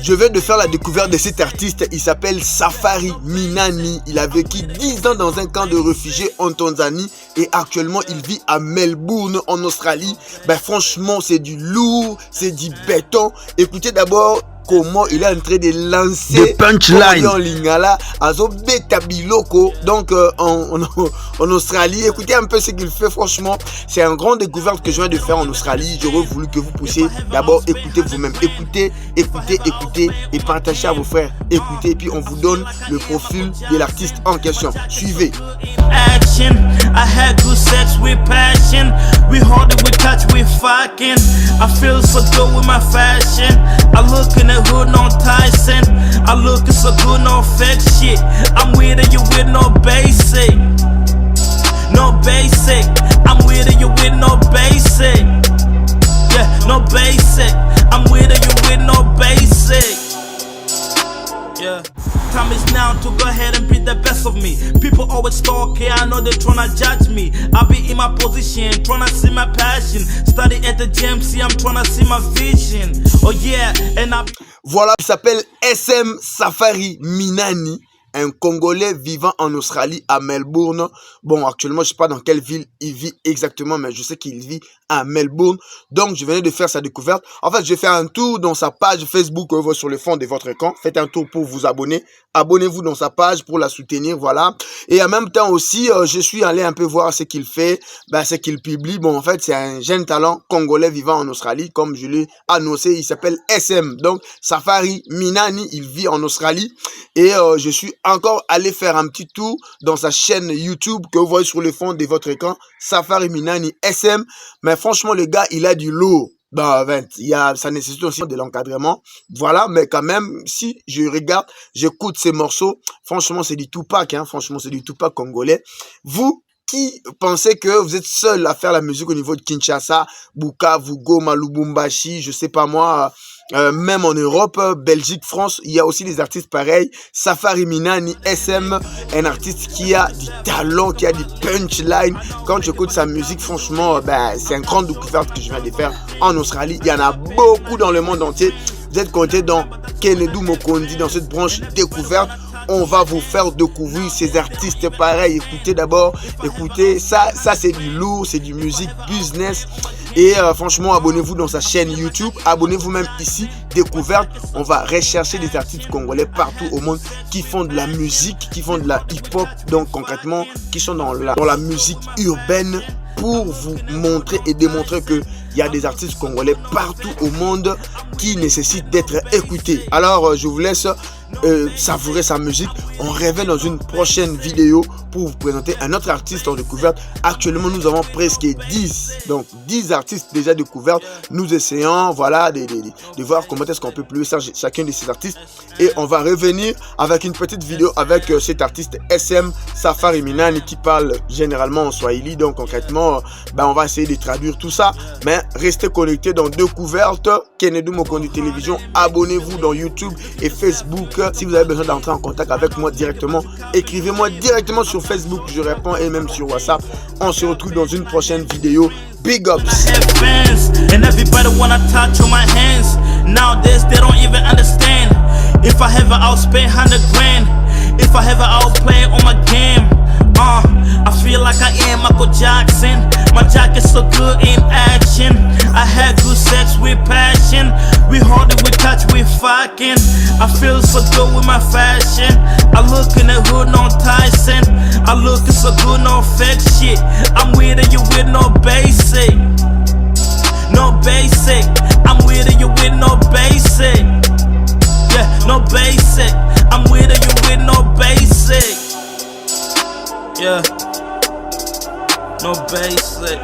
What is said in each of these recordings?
Je viens de faire la découverte de cet artiste, il s'appelle Safari Minani. Il a vécu 10 ans dans un camp de réfugiés en Tanzanie et actuellement il vit à Melbourne en Australie. Ben franchement c'est du lourd, c'est du béton. Écoutez d'abord comment il est en train de lancer des punchlines en lingala azo beta biloko donc en Australie. Écoutez un peu ce qu'il fait, franchement c'est une grande découverte que je viens de faire en Australie. J'aurais voulu que vous puissiez d'abord écouter vous-même, écoutez et partagez à vos frères, écoutez et puis on vous donne le profil de l'artiste en question. Suivez. Action, I had good sex with passion. We hold it, we touch, we fucking. I feel so good with my fashion. I look in the hood, no Tyson. I look so good, no fake shit. I'm with it, you with no basic. No basic. I'm with it, you with no basic. Yeah, no basic. I'm with it, you with no basic. Yeah. Time is now to go ahead and be the best of me. People always talk, yeah, I know they're tryna judge me. I be in my position, tryna see my passion. Study at the gym, see I'm tryna see my vision. Oh yeah, and I... Voilà, il s'appelle SM Safari Minani, un Congolais vivant en Australie, à Melbourne. Bon, actuellement, je sais pas dans quelle ville il vit exactement, mais je sais qu'il vit à Melbourne. Donc, je venais de faire sa découverte. En fait, je vais faire un tour dans sa page Facebook que vous voyez sur le fond de votre écran. Faites un tour pour vous abonner. Abonnez-vous dans sa page pour la soutenir, voilà. Et en même temps aussi, je suis allé un peu voir ce qu'il fait, ce qu'il publie. Bon, en fait, c'est un jeune talent congolais vivant en Australie, comme je l'ai annoncé. Il s'appelle SM, donc Safari Minani. Il vit en Australie. Et je suis encore allé faire un petit tour dans sa chaîne YouTube que vous voyez sur le fond de votre écran, Safari Minani SM. Mais franchement, le gars, il a du lourd. Ça nécessite aussi de l'encadrement. Voilà, mais quand même, si je regarde, j'écoute ces morceaux, franchement, c'est du Tupac, hein. Franchement, c'est du Tupac congolais. Vous qui pensez que vous êtes seul à faire la musique au niveau de Kinshasa, Bukavu, Goma, Lubumbashi, je sais pas moi, même en Europe, Belgique, France, il y a aussi des artistes pareils. Safari Minani, SM, un artiste qui a du talent, qui a du punchline. Quand j'écoute sa musique, franchement, c'est une grande découverte que je viens de faire en Australie. Il y en a beaucoup dans le monde entier. Vous êtes compté dans Kennedy Mokondi, dans cette branche découverte. On va vous faire découvrir ces artistes pareils. Écoutez d'abord, écoutez, ça c'est du lourd, c'est du musique business. Et franchement, abonnez-vous dans sa chaîne YouTube. Abonnez-vous même ici, découverte. On va rechercher des artistes congolais partout au monde qui font de la musique, qui font de la hip-hop. Donc concrètement, qui sont dans la musique urbaine, pour vous montrer et démontrer que il y a des artistes congolais partout au monde qui nécessitent d'être écoutés. Alors, je vous laisse savourer sa musique. On revient dans une prochaine vidéo pour vous présenter un autre artiste en découverte. Actuellement, nous avons presque 10 artistes déjà découverts. Nous essayons, voilà, de voir comment est-ce qu'on peut plus chacun de ces artistes. Et on va revenir avec une petite vidéo avec cet artiste SM Safari Minani qui parle généralement en Swahili. Donc concrètement, on va essayer de traduire tout ça. Mais restez connectés dans Découverte, Kennedy Mokondi Télévision. Abonnez-vous dans YouTube et Facebook. Si vous avez besoin d'entrer en contact avec moi directement, écrivez-moi directement sur Facebook. Je réponds et même sur WhatsApp. On se retrouve dans une prochaine vidéo. Big ups. And everybody wanna touch on my hands. Nowadays they don't even understand. If I ever outspend 100 grand, if I ever outplay on my game, I feel like I am Michael Jackson. My jacket's so good in action. I had good sex with passion. We hold it, we touch, we fucking. I feel so good with my fashion. I look in the hood, no Tyson. I look so good, no fake shit. I'm with it, you with no basic. No basic. I'm with it, you with no basic. Yeah, no basic. I'm with it, you with no basic. Yeah, no basic.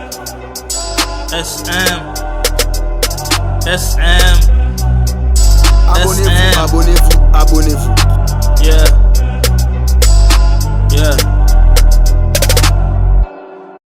SM. Abonnez-vous. Yeah.